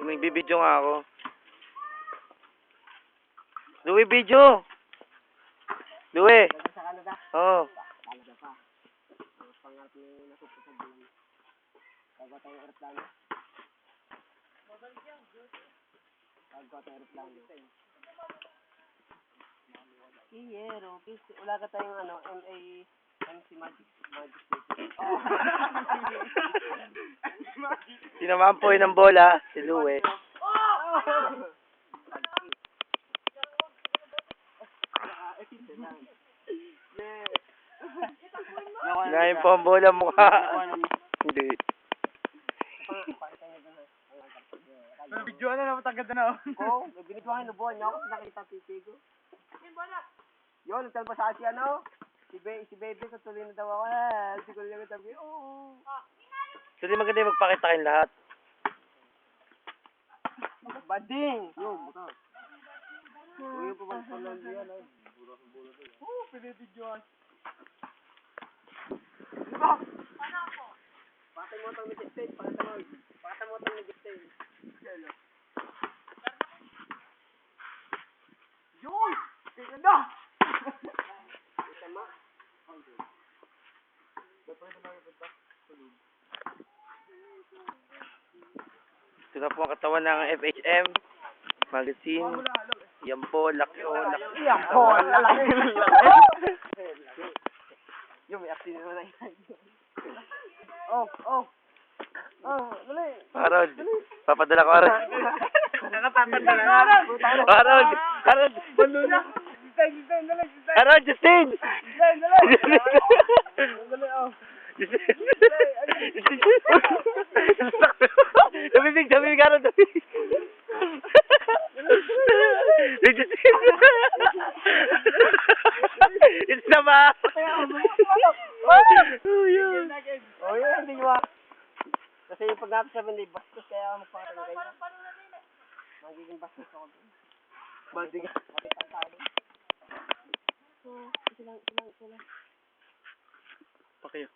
May bibidyo nga ako. Louie, video! Louie! Sa Canada? Oo. Canada pa. Pangarap ni nasuputag din. Bago tayo aeroplano. Bago tayo aeroplano. Kiyero, wala ka tayong ano, MC Magic City. Tinamaan po yun ng bola, si Louie. Sinahin po ang bola mukha. Hindi. Pero video na naman tagad na. Oo, binidyohan na buwan niya ako. Nakita titigo. Yun, nagtalpa sa akin ano. Si baby, katuloy na daw ako. Siguro niya sabi, oo. So, di maganda yung magpakita kayong lahat. Bading! Yun, buka. Uy, yung pabagpunan diyan. Oo, pinibidyohan. Pakatay mo itong nag-stage, pakatay mo itong nag-stage. Yun! Tingnan na! Tama? Ito na po ang katawan ng FHM magazine. Yan po, laki o laki. Yan po, lalaki. Yung may actin naman na yan. Oh, dali. Harold, papadala ko Harold. Nakapapadala na. Harold! Harold, Justin! Dali, oh. Nabibig, Harold. Justin! It's naman! Oh, yun, hindi nyo kasi pag natin 7 day bastos, kaya ako magpakatang kayo. Magiging bastos ako doon. Badi ka. Kapitang tayo doon. Ito lang. Pakiyo.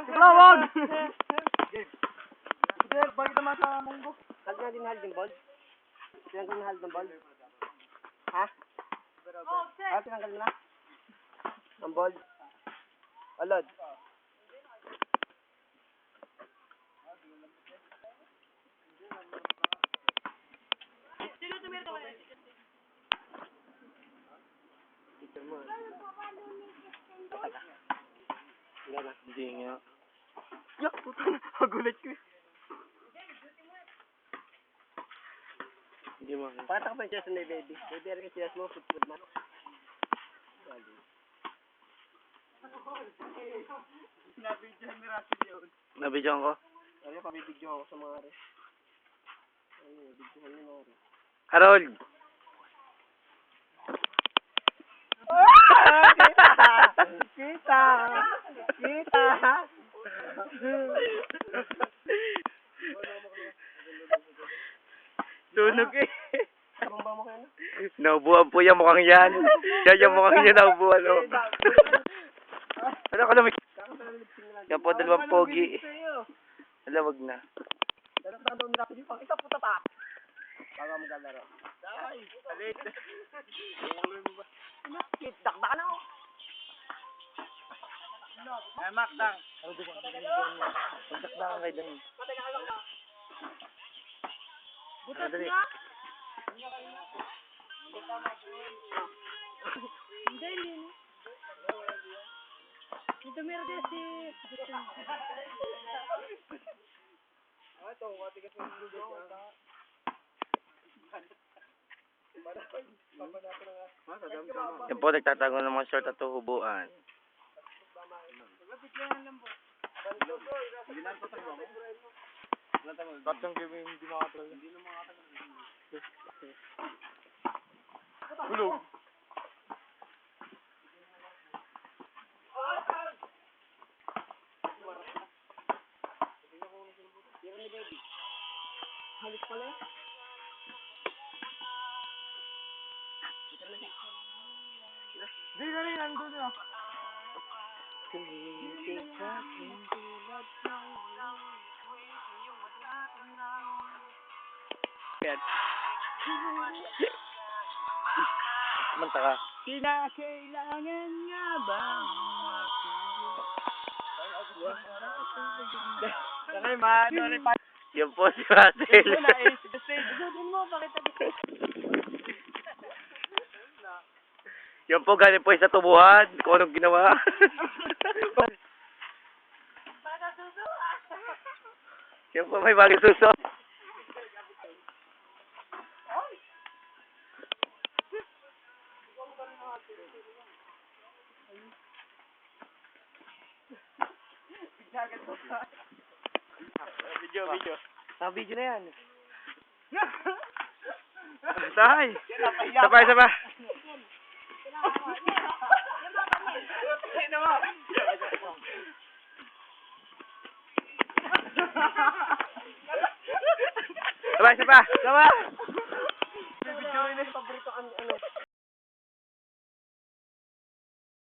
Wag! Sige, bakit naman sa munggo? Hald na din hald yung ball? Tinanggal na hald ng ball? Ha? Tinanggal na? Ang ball? Alod? Hindi nga. Yak! Puto na! Magulat ko eh. Hindi mo. Pakita ka pa yung chest na baby. Baby, ari ka chest mo. Put man. Nabidyohan ni Russell yun. Nabidyohan ko? Ano yung pabibigyo ako sa mga ari? Ano yung bigyohan nyo mga ari? Harold! Kita! Sunog eh. Anong ba mo kayo na? Naubuhan po yan, mukhang yan. Yan yung mukhang yan, naubuhan. Oh. Ano ka naman? Yan po, dalawang pogi. Alawag na. Dapat na doon natin yung pang isa puta pa. Bago maglalaro. Ay, salit. Dakda ka na ako. Makdang. Pagdakda ka kayo dun. Butas Dali. niya? Hindi. Dito meron din si... Ito, matigas ng lugo. Yan po, nagtatago ng mga short at hubuan. Kapsang game hindi makatagal. Hindi na makatagal. Hulog. Halos pala. Di ka rin, nandun na. Tumitig sa aking tulad ng Yan. Manta ka. Kinakailangan nga ba? Sakay man, Yan po si Marcel. Yan po, galing po sa tubuhan. Kung anong ginawa. Yan po, may bagay suso. Video. Video na yan. Tahay. Sapa. Sapa.